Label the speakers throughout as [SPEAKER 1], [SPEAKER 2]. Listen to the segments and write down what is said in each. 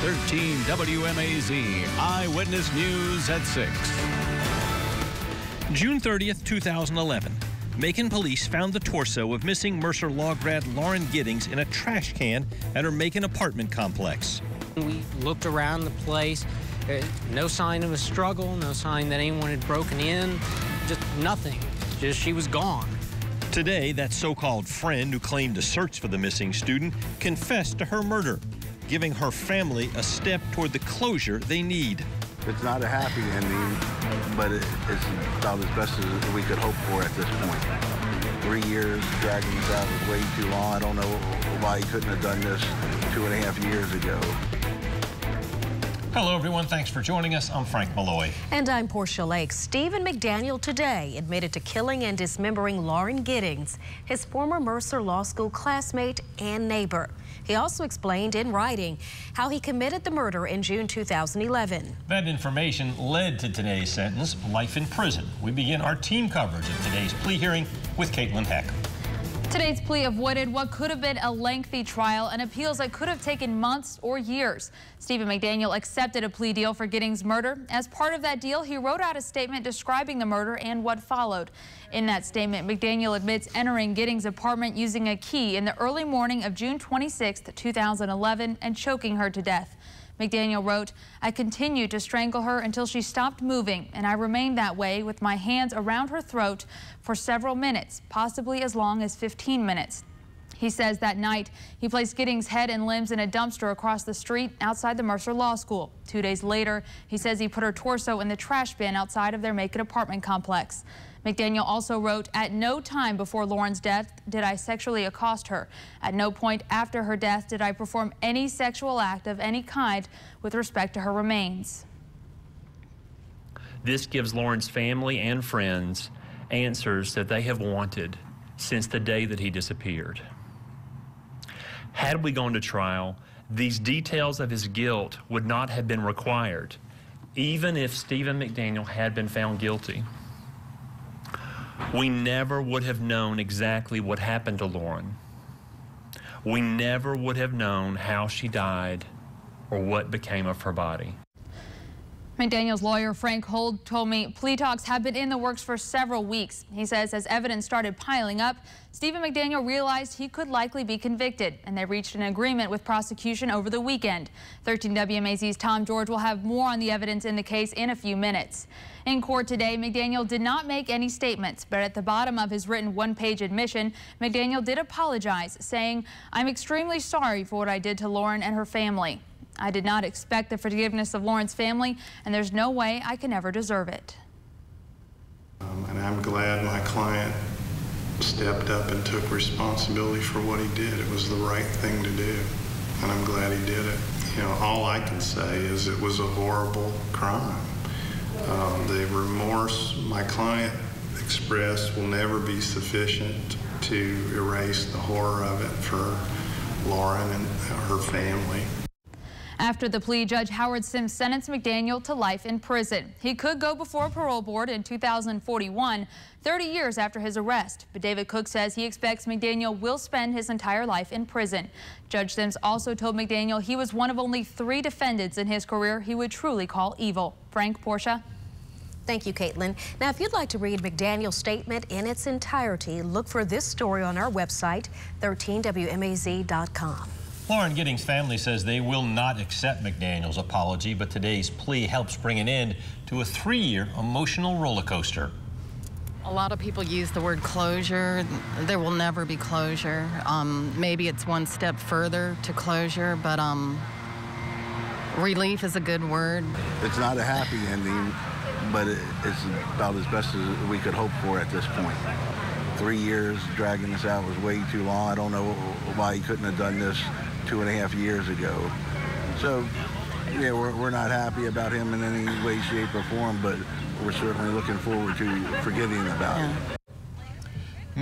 [SPEAKER 1] 13 WMAZ Eyewitness News at 6.
[SPEAKER 2] June 30th, 2011. Macon police found the torso of missing Mercer Law grad Lauren Giddings in a trash can at her Macon apartment complex.
[SPEAKER 3] We looked around the place. No sign of a struggle, no sign that anyone had broken in, just nothing. Just she was gone.
[SPEAKER 2] Today, that so-called friend who claimed to search for the missing student confessed to her murder, giving her family a step toward the closure they need.
[SPEAKER 4] It's not a happy ending, but it's about as best as we could hope for at this point. 3 years dragging this out was way too long. I don't know why he couldn't have done this 2.5 years ago.
[SPEAKER 2] Hello, everyone. Thanks for joining us. I'm Frank Malloy.
[SPEAKER 5] And I'm Portia Lake. Stephen McDaniel today admitted to killing and dismembering Lauren Giddings, his former Mercer Law School classmate and neighbor. He also explained in writing how he committed the murder in June 2011.
[SPEAKER 2] That information led to today's sentence, life in prison. We begin our team coverage of today's plea hearing with Caitlin Heck.
[SPEAKER 6] Today's plea avoided what could have been a lengthy trial and appeals that could have taken months or years. Stephen McDaniel accepted a plea deal for Giddings' murder. As part of that deal, he wrote out a statement describing the murder and what followed. In that statement, McDaniel admits entering Giddings' apartment using a key in the early morning of June 26, 2011, and choking her to death. McDaniel wrote, "I continued to strangle her until she stopped moving, and I remained that way with my hands around her throat for several minutes, possibly as long as 15 minutes. He says that night he placed Giddings' head and limbs in a dumpster across the street outside the Mercer Law School. 2 days later, he says he put her torso in the trash bin outside of their Macon apartment complex. McDaniel also wrote, "At no time before Lauren's death did I sexually accost her. At no point after her death did I perform any sexual act of any kind with respect to her remains."
[SPEAKER 7] This gives Lauren's family and friends answers that they have wanted since the day that he disappeared. Had we gone to trial, these details of his guilt would not have been required, even if Stephen McDaniel had been found guilty. We never would have known exactly what happened to Lauren. We never would have known how she died or what became of her body.
[SPEAKER 6] McDaniel's lawyer, Frank Hold, told me plea talks have been in the works for several weeks. He says as evidence started piling up, Stephen McDaniel realized he could likely be convicted, and they reached an agreement with prosecution over the weekend. 13 WMAZ's Tom George will have more on the evidence in the case in a few minutes. In court today, McDaniel did not make any statements, but at the bottom of his written one-page admission, McDaniel did apologize, saying, "I'm extremely sorry for what I did to Lauren and her family. I did not expect the forgiveness of Lauren's family, and there's no way I can ever deserve it."
[SPEAKER 8] And I'm glad my client stepped up and took responsibility for what he did. It was the right thing to do, and I'm glad he did it. You know, all I can say is it was a horrible crime. The remorse my client expressed will never be sufficient to erase the horror of it for Lauren and her family.
[SPEAKER 6] After the plea, Judge Howard Sims sentenced McDaniel to life in prison. He could go before a parole board in 2041, 30 years after his arrest. But David Cook says he expects McDaniel will spend his entire life in prison. Judge Sims also told McDaniel he was one of only 3 defendants in his career he would truly call evil. Frank, Portia.
[SPEAKER 5] Thank you, Caitlin. Now, if you'd like to read McDaniel's statement in its entirety, look for this story on our website, 13WMAZ.com.
[SPEAKER 2] Lauren Giddings' family says they will not accept McDaniel's apology, but today's plea helps bring an end to a 3-year emotional roller coaster.
[SPEAKER 9] A lot of people use the word closure. There will never be closure. Maybe it's one step further to closure, but relief is a good word.
[SPEAKER 4] It's not a happy ending, but it's about as best as we could hope for at this point. 3 years dragging this out was way too long. I don't know why he couldn't have done this 2.5 years ago. So, yeah, we're not happy about him in any way, shape, or form, but we're certainly looking forward to forgetting about it.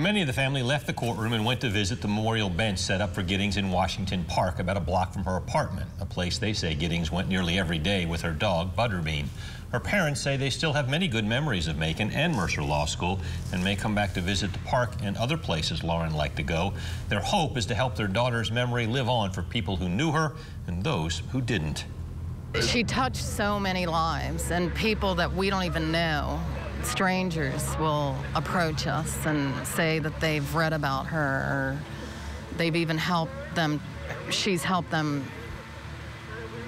[SPEAKER 2] Many of the family left the courtroom and went to visit the memorial bench set up for Giddings in Washington Park, about a block from her apartment, a place they say Giddings went nearly every day with her dog, Butterbean. Her parents say they still have many good memories of Macon and Mercer Law School and may come back to visit the park and other places Lauren liked to go. Their hope is to help their daughter's memory live on for people who knew her and those who didn't.
[SPEAKER 9] She touched so many lives, and people that we don't even know. Strangers will approach us and say that they've read about her, or they've even helped them. She's helped them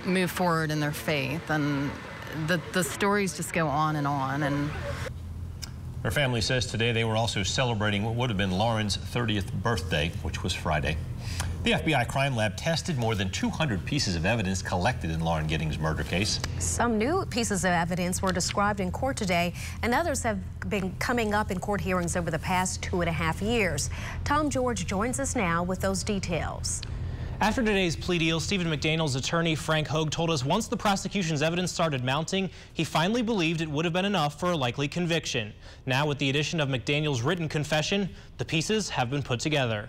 [SPEAKER 9] move forward in their faith, and the stories just go on and on. And
[SPEAKER 2] her family says today they were also celebrating what would have been Lauren's 30th birthday, which was Friday. The FBI crime lab tested more than 200 pieces of evidence collected in Lauren Giddings' murder case.
[SPEAKER 5] Some new pieces of evidence were described in court today, and others have been coming up in court hearings over the past 2.5 years. Tom George joins us now with those details.
[SPEAKER 10] After today's plea deal, Stephen McDaniel's attorney, Frank Hogue, told us once the prosecution's evidence started mounting, he finally believed it would have been enough for a likely conviction. Now, with the addition of McDaniel's written confession, the pieces have been put together.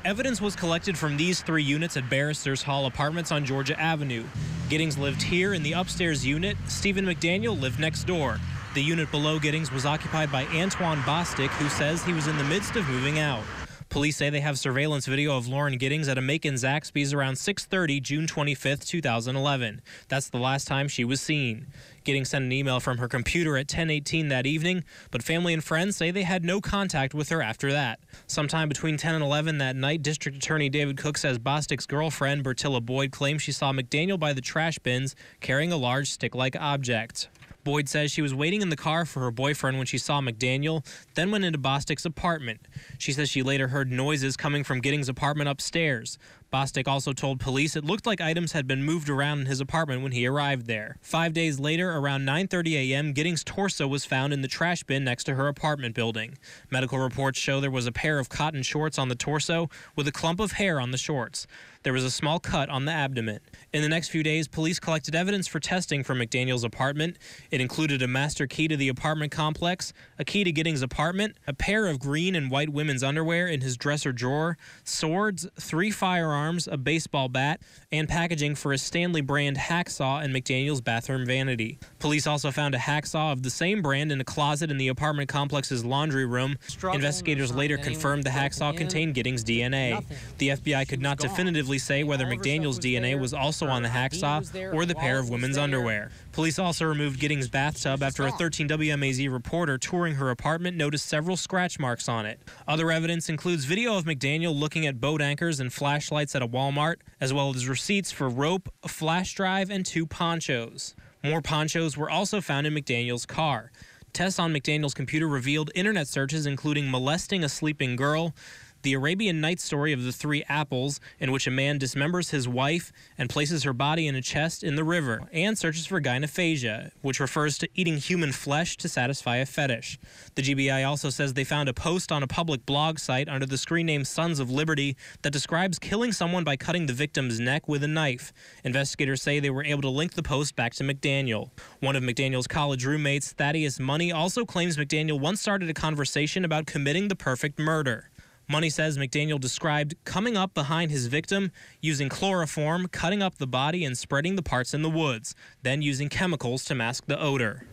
[SPEAKER 10] Evidence was collected from these 3 units at Barristers Hall Apartments on Georgia Avenue. Giddings lived here in the upstairs unit. Stephen McDaniel lived next door. The unit below Giddings was occupied by Antoine Bostic, who says he was in the midst of moving out. Police say they have surveillance video of Lauren Giddings at a Macon Zaxby's around 6:30, June 25, 2011. That's the last time she was seen. Giddings sent an email from her computer at 10:18 that evening, but family and friends say they had no contact with her after that. Sometime between 10 and 11 that night, District Attorney David Cook says Bostic's girlfriend, Bertilla Boyd, claims she saw McDaniel by the trash bins carrying a large stick-like object. Boyd says she was waiting in the car for her boyfriend when she saw McDaniel, then went into Bostic's apartment. She says she later heard noises coming from Giddings' apartment upstairs. Bostic also told police it looked like items had been moved around in his apartment when he arrived there. 5 days later, around 9:30 a.m., Giddings' torso was found in the trash bin next to her apartment building. Medical reports show there was a pair of cotton shorts on the torso with a clump of hair on the shorts. There was a small cut on the abdomen. In the next few days, police collected evidence for testing from McDaniel's apartment. It included a master key to the apartment complex, a key to Giddings' apartment, a pair of green and white women's underwear in his dresser drawer, swords, 3 firearms, a baseball bat, and packaging for a Stanley brand hacksaw in McDaniel's bathroom vanity. Police also found a hacksaw of the same brand in a closet in the apartment complex's laundry room. Investigators later confirmed the hacksaw contained Giddings' DNA. The FBI could not definitively say whether McDaniel's DNA was also on the hacksaw or the pair of women's underwear. Police also removed Giddings' bathtub after a 13 WMAZ reporter touring her apartment noticed several scratch marks on it. Other evidence includes video of McDaniel looking at boat anchors and flashlights at a Walmart, as well as receipts for rope, a flash drive, and 2 ponchos. More ponchos were also found in McDaniel's car. Tests on McDaniel's computer revealed internet searches including molesting a sleeping girl, the Arabian Nights story of the 3 apples, in which a man dismembers his wife and places her body in a chest in the river, and searches for gynophagia, which refers to eating human flesh to satisfy a fetish. The GBI also says they found a post on a public blog site under the screen name Sons of Liberty that describes killing someone by cutting the victim's neck with a knife. Investigators say they were able to link the post back to McDaniel. One of McDaniel's college roommates, Thaddeus Money, also claims McDaniel once started a conversation about committing the perfect murder. Money says McDaniel described coming up behind his victim, using chloroform, cutting up the body and spreading the parts in the woods, then using chemicals to mask the odor.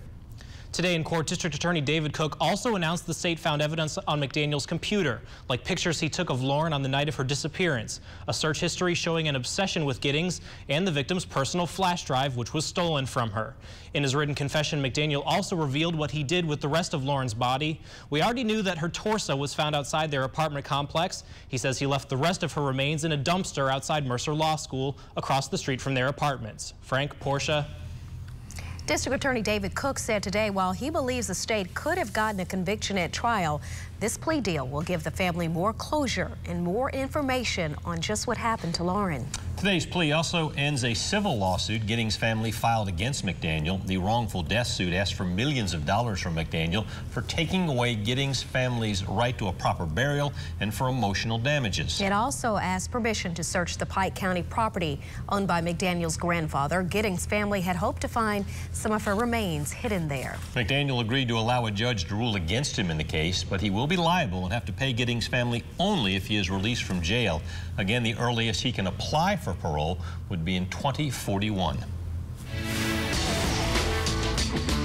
[SPEAKER 10] Today in court, District Attorney David Cook also announced the state found evidence on McDaniel's computer, like pictures he took of Lauren on the night of her disappearance, a search history showing an obsession with Giddings, and the victim's personal flash drive, which was stolen from her. In his written confession, McDaniel also revealed what he did with the rest of Lauren's body. We already knew that her torso was found outside their apartment complex. He says he left the rest of her remains in a dumpster outside Mercer Law School across the street from their apartments. Frank, Portia.
[SPEAKER 5] District Attorney David Cook said today while he believes the state could have gotten a conviction at trial, this plea deal will give the family more closure and more information on just what happened to Lauren.
[SPEAKER 2] Today's plea also ends a civil lawsuit Giddings' family filed against McDaniel. The wrongful death suit asked for millions of dollars from McDaniel for taking away Giddings' family's right to a proper burial and for emotional damages.
[SPEAKER 5] It also asked permission to search the Pike County property owned by McDaniel's grandfather. Giddings' family had hoped to find some of her remains hidden there.
[SPEAKER 2] McDaniel agreed to allow a judge to rule against him in the case, but he will be liable and have to pay Giddings' family only if he is released from jail. Again, the earliest he can apply for parole would be in 2041.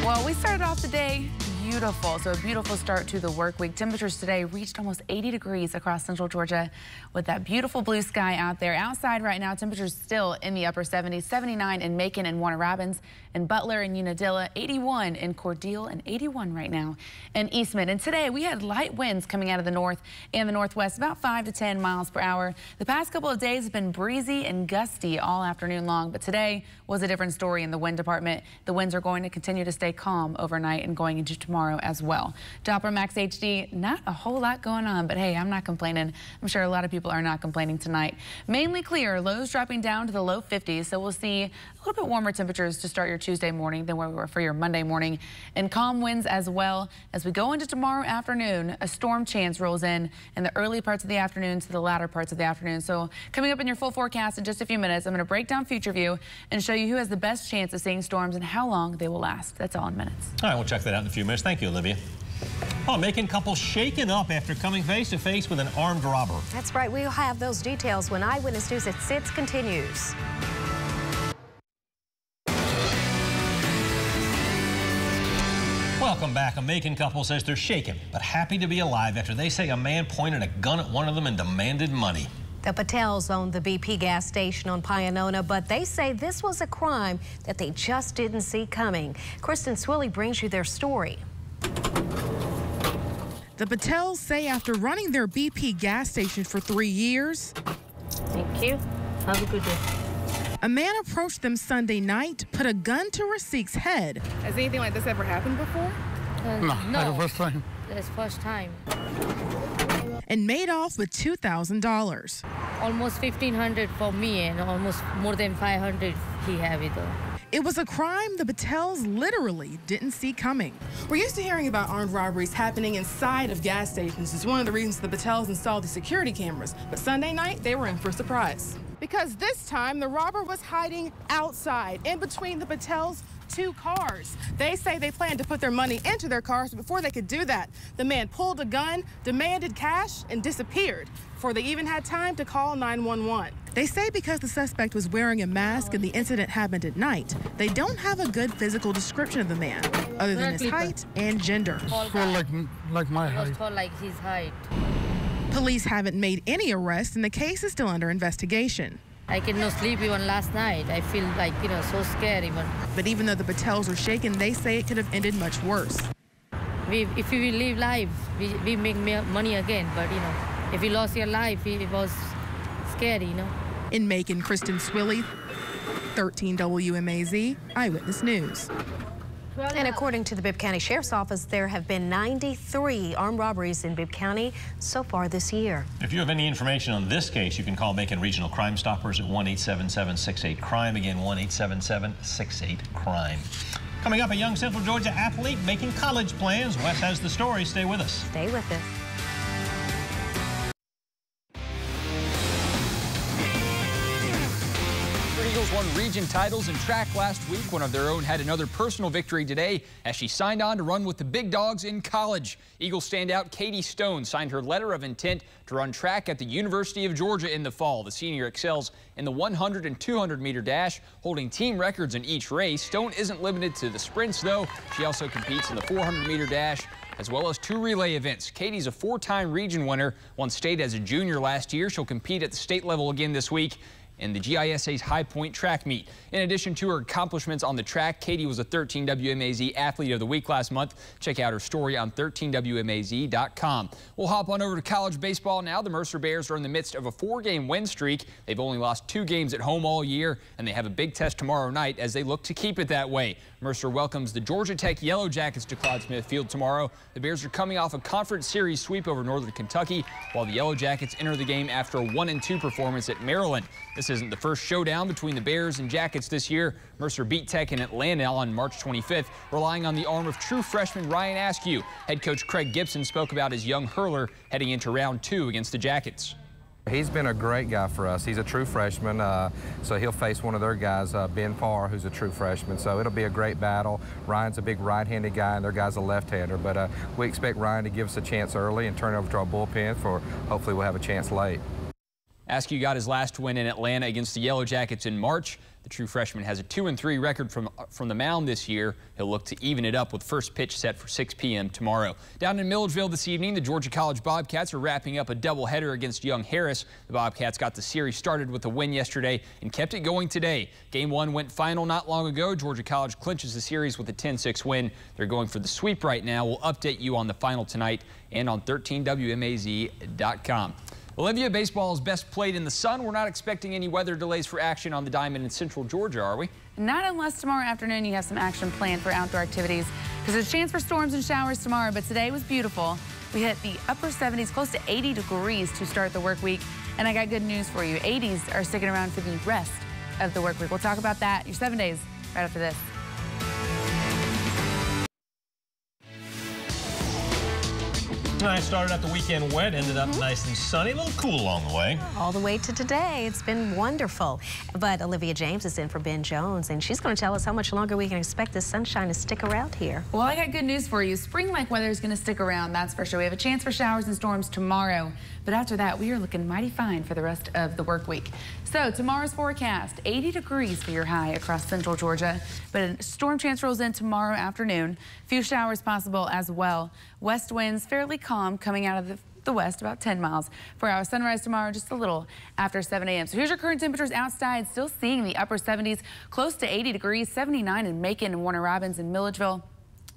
[SPEAKER 11] Well, we started off the day beautiful. So a beautiful start to the work week. Temperatures today reached almost 80 degrees across central Georgia with that beautiful blue sky out there. Outside right now, temperatures still in the upper 70s, 79 in Macon and Warner Robins, and Butler and Unadilla, 81 in Cordele, and 81 right now in Eastman. And today we had light winds coming out of the north and the northwest, about 5 to 10 miles per hour. The past couple of days have been breezy and gusty all afternoon long, but today was a different story in the wind department. The winds are going to continue to stay calm overnight and going into tomorrow as well. Doppler Max HD, not a whole lot going on, but hey, I'm not complaining. I'm sure a lot of people are not complaining tonight. Mainly clear, lows dropping down to the low 50s, so we'll see a little bit warmer temperatures to start your Tuesday morning than where we were for your Monday morning, and calm winds as well. As we go into tomorrow afternoon, a storm chance rolls in the early parts of the afternoon to the latter parts of the afternoon. So coming up in your full forecast in just a few minutes, I'm going to break down future view and show you who has the best chance of seeing storms and how long they will last. That's all in minutes.
[SPEAKER 2] All right, we'll check that out in a few minutes. Thank you, Olivia. Oh, Macon couple shaken up after coming face to face with an armed robber.
[SPEAKER 5] That's right. We'll have those details when Eyewitness News at 6 continues.
[SPEAKER 2] Welcome back. A Macon couple says they're shaken but happy to be alive after they say a man pointed a gun at one of them and demanded money.
[SPEAKER 5] The Patels own the BP gas station on Pionona, but they say this was a crime that they just didn't see coming. Kristen Swilley brings you their story.
[SPEAKER 12] The Patels say after running their BP gas station for 3 years,
[SPEAKER 13] thank you. Have a good day.
[SPEAKER 12] A man approached them Sunday night, put a gun to Rasik's head.
[SPEAKER 11] Has anything like this ever happened before?
[SPEAKER 13] No,
[SPEAKER 14] the first time.
[SPEAKER 13] That's first time.
[SPEAKER 12] And made off with $2,000.
[SPEAKER 13] Almost 1,500 for me and almost more than 500 he have it.
[SPEAKER 12] It was a crime the Patels literally didn't see coming.
[SPEAKER 15] We're used to hearing about armed robberies happening inside of gas stations. It's one of the reasons the Patels installed the security cameras. But Sunday night, they were in for a surprise.
[SPEAKER 12] Because this time, the robber was hiding outside, in between the Patels' 2 cars. They say they planned to put their money into their cars, but before they could do that, the man pulled a gun, demanded cash, and disappeared before they even had time to call 911. They say because the suspect was wearing a mask and the incident happened at night, they don't have a good physical description of the man, other than his height and gender.
[SPEAKER 14] Like my height.
[SPEAKER 13] Like his height.
[SPEAKER 12] Police haven't made any arrests, and the case is still under investigation.
[SPEAKER 13] I cannot sleep even last night. I feel like, so scared even.
[SPEAKER 12] But even though the Patels are shaken, they say it could have ended much worse.
[SPEAKER 13] If we live life, we make money again. But, if you lost your life, it was scary,
[SPEAKER 12] In Macon, Kristen Swilley, 13 WMAZ, Eyewitness News.
[SPEAKER 5] And according to the Bibb County Sheriff's Office, there have been 93 armed robberies in Bibb County so far this year.
[SPEAKER 2] If you have any information on this case, you can call Macon Regional Crime Stoppers at 1-877-68-CRIME. Again, 1-877-68-CRIME. Coming up, a young Central Georgia athlete making college plans. Wes has the story. Stay with us.
[SPEAKER 5] Stay with us.
[SPEAKER 16] Eagles won region titles in track last week. One of their own had another personal victory today as she signed on to run with the big dogs in college. Eagles standout Katie Stone signed her letter of intent to run track at the University of Georgia in the fall. The senior excels in the 100 and 200 meter dash, holding team records in each race. Stone isn't limited to the sprints, though. She also competes in the 400 meter dash as well as 2 relay events. Katie's a 4-time region winner, won state as a junior last year. She'll compete at the state level again this week in the GISA's High Point track meet. In addition to her accomplishments on the track, Katie was a 13 WMAZ Athlete of the Week last month. Check out her story on 13WMAZ.com. We'll hop on over to college baseball now. The Mercer Bears are in the midst of a 4-game win streak. They've only lost 2 games at home all year, and they have a big test tomorrow night as they look to keep it that way. Mercer welcomes the Georgia Tech Yellow Jackets to Clyde Smith Field tomorrow. The Bears are coming off a conference series sweep over Northern Kentucky, while the Yellow Jackets enter the game after a 1-2 performance at Maryland. This This isn't the first showdown between the Bears and Jackets this year. Mercer beat Tech in Atlanta on March 25th, relying on the arm of true freshman Ryan Askew. Head coach Craig Gibson spoke about his young hurler heading into round 2 against the Jackets.
[SPEAKER 17] He's been a great guy for us. He's a true freshman, so he'll face one of their guys, Ben Farr, who's a true freshman. So it'll be a great battle. Ryan's a big right-handed guy, and their guy's a left-hander. But we expect Ryan to give us a chance early and turn it over to our bullpen for hopefully we'll have a chance late.
[SPEAKER 16] Askew got his last win in Atlanta against the Yellow Jackets in March. The true freshman has a 2-3 record from the mound this year. He'll look to even it up with first pitch set for 6 p.m. tomorrow. Down in Milledgeville this evening, the Georgia College Bobcats are wrapping up a doubleheader against Young Harris. The Bobcats got the series started with a win yesterday and kept it going today. Game 1 went final not long ago. Georgia College clinches the series with a 10-6 win. They're going for the sweep right now. We'll update you on the final tonight and on 13WMAZ.com. Olivia, baseball is best played in the sun. We're not expecting any weather delays for action on the diamond in central Georgia, are we?
[SPEAKER 11] Not unless tomorrow afternoon you have some action planned for outdoor activities, because there's a chance for storms and showers tomorrow, but today was beautiful. We hit the upper 70s, close to 80 degrees to start the work week, and I got good news for you. 80s are sticking around for the rest of the work week. We'll talk about that, your 7 days, right after this.
[SPEAKER 2] I started out the weekend wet, ended up nice and sunny, a little cool along the way.
[SPEAKER 5] All the way to today. It's been wonderful. But Olivia James is in for Ben Jones, and she's going to tell us how much longer we can expect this sunshine to stick around here.
[SPEAKER 11] Well, I got good news for you. Spring-like weather is going to stick around, that's for sure. We have a chance for showers and storms tomorrow. But after that, we are looking mighty fine for the rest of the work week. So tomorrow's forecast, 80 degrees for your high across central Georgia. But a storm chance rolls in tomorrow afternoon. Few showers possible as well. West winds fairly calm coming out of the west, about 10 miles per hour. Sunrise tomorrow just a little after 7 a.m. So here's your current temperatures outside. Still seeing the upper 70s, close to 80 degrees, 79 in Macon and Warner Robins and Milledgeville.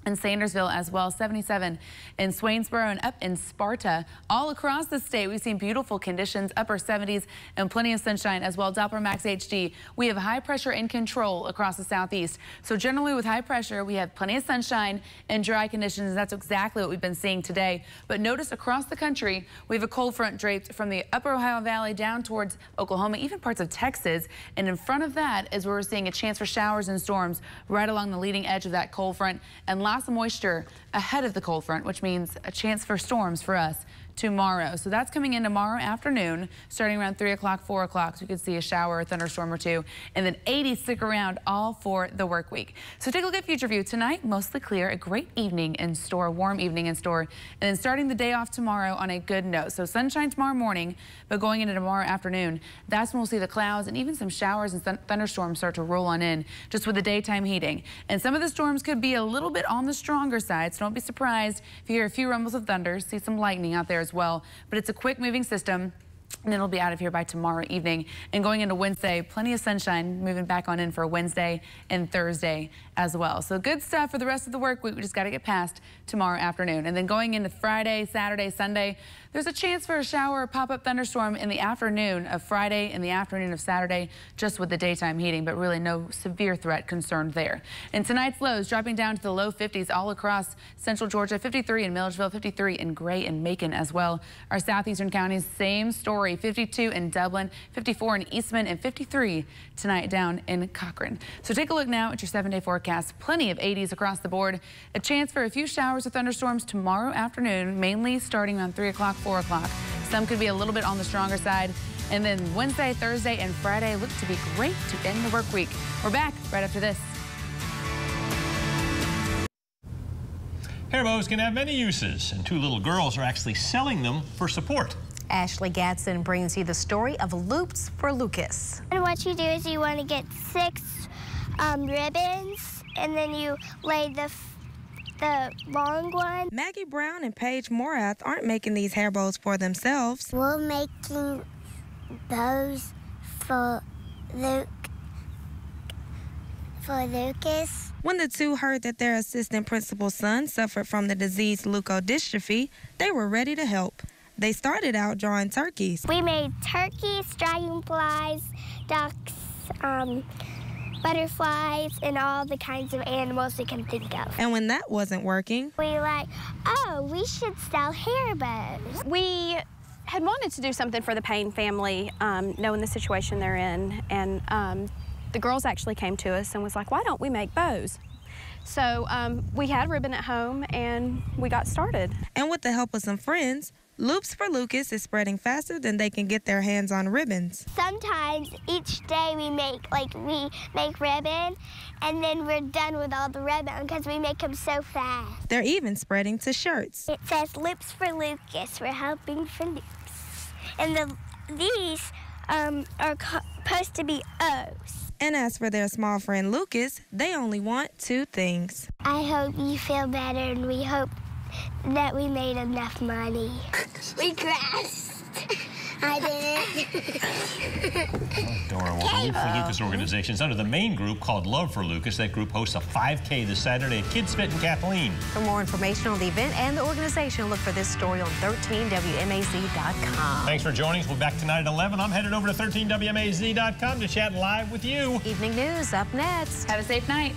[SPEAKER 11] And Sandersville as well, 77 in Swainsboro and up in Sparta. All across the state, we've seen beautiful conditions, upper 70s and plenty of sunshine as well. Doppler Max HD, we have high pressure in control across the southeast. So generally with high pressure, we have plenty of sunshine and dry conditions. That's exactly what we've been seeing today. But notice across the country, we have a cold front draped from the upper Ohio Valley down towards Oklahoma, even parts of Texas. And in front of that is where we're seeing a chance for showers and storms right along the leading edge of that cold front. And lots of moisture ahead of the cold front, which means a chance for storms for us tomorrow. So that's coming in tomorrow afternoon, starting around 3 o'clock, 4 o'clock. So we could see a shower or thunderstorm or two. And then 80 stick around all for the work week. So take a look at future view tonight. Mostly clear, a great evening in store, warm evening in store. And then starting the day off tomorrow on a good note. So sunshine tomorrow morning, but going into tomorrow afternoon, that's when we'll see the clouds and even some showers and thunderstorms start to roll on in just with the daytime heating. And some of the storms could be a little bit on the stronger side. So don't be surprised if you hear a few rumbles of thunder, see some lightning out there as well. But it's a quick moving system, and it'll be out of here by tomorrow evening. And going into Wednesday, plenty of sunshine moving back on in for Wednesday and Thursday as well. So good stuff for the rest of the work week. We just got to get past tomorrow afternoon. And then going into Friday, Saturday, Sunday, there's a chance for a shower or pop-up thunderstorm in the afternoon of Friday and the afternoon of Saturday, just with the daytime heating, but really no severe threat concerned there. And tonight's lows dropping down to the low 50s all across central Georgia, 53 in Milledgeville, 53 in Gray and Macon as well. Our southeastern counties, same story, 52 in Dublin, 54 in Eastman, and 53 tonight down in Cochran. So take a look now at your 7-day forecast. Plenty of 80s across the board. A chance for a few showers or thunderstorms tomorrow afternoon, mainly starting around 3 o'clock, 4 o'clock. Some could be a little bit on the stronger side. And then Wednesday, Thursday, and Friday look to be great to end the work week. We're back right after this.
[SPEAKER 2] Hair bows can have many uses, and 2 little girls are actually selling them for support.
[SPEAKER 5] Ashley Gatson brings you the story of Loops for Lucas.
[SPEAKER 18] And what you do is you want to get 6 ribbons, and then you lay the long one.
[SPEAKER 19] Maggie Brown and Paige Morath aren't making these hair bows for themselves.
[SPEAKER 18] We're making bows for Lucas.
[SPEAKER 19] When the two heard that their assistant principal's son suffered from the disease leukodystrophy, they were ready to help. They started out drawing turkeys.
[SPEAKER 18] We made turkeys, dragonflies, ducks, butterflies, and all the kinds of animals we can think of.
[SPEAKER 19] And when that wasn't working,
[SPEAKER 18] we were like, oh, we should sell hair bows.
[SPEAKER 20] We had wanted to do something for the Payne family, knowing the situation they're in, and the girls actually came to us and was like, why don't we make bows? So we had ribbon at home and we got started.
[SPEAKER 19] And with the help of some friends, Loops for Lucas is spreading faster than they can get their hands on ribbons.
[SPEAKER 18] Sometimes each day we make ribbon, and then we're done with all the ribbon because we make them so fast.
[SPEAKER 19] They're even spreading to shirts.
[SPEAKER 18] It says Loops for Lucas. We're helping for Loops. And these are supposed to be O's.
[SPEAKER 19] And as for their small friend Lucas, they only want 2 things.
[SPEAKER 18] I hope you feel better, and we hope that we made enough money. We crashed. I didn't.
[SPEAKER 2] Dora, well, the Loop for Lucas organization is under the main group called Love for Lucas. That group hosts a 5K this Saturday at Kids Fit in Kathleen.
[SPEAKER 5] For more information on the event and the organization, look for this story on 13WMAZ.com.
[SPEAKER 2] Thanks for joining us. We'll be back tonight at 11. I'm headed over to 13WMAZ.com to chat live with you.
[SPEAKER 5] Evening news up next.
[SPEAKER 11] Have a safe night.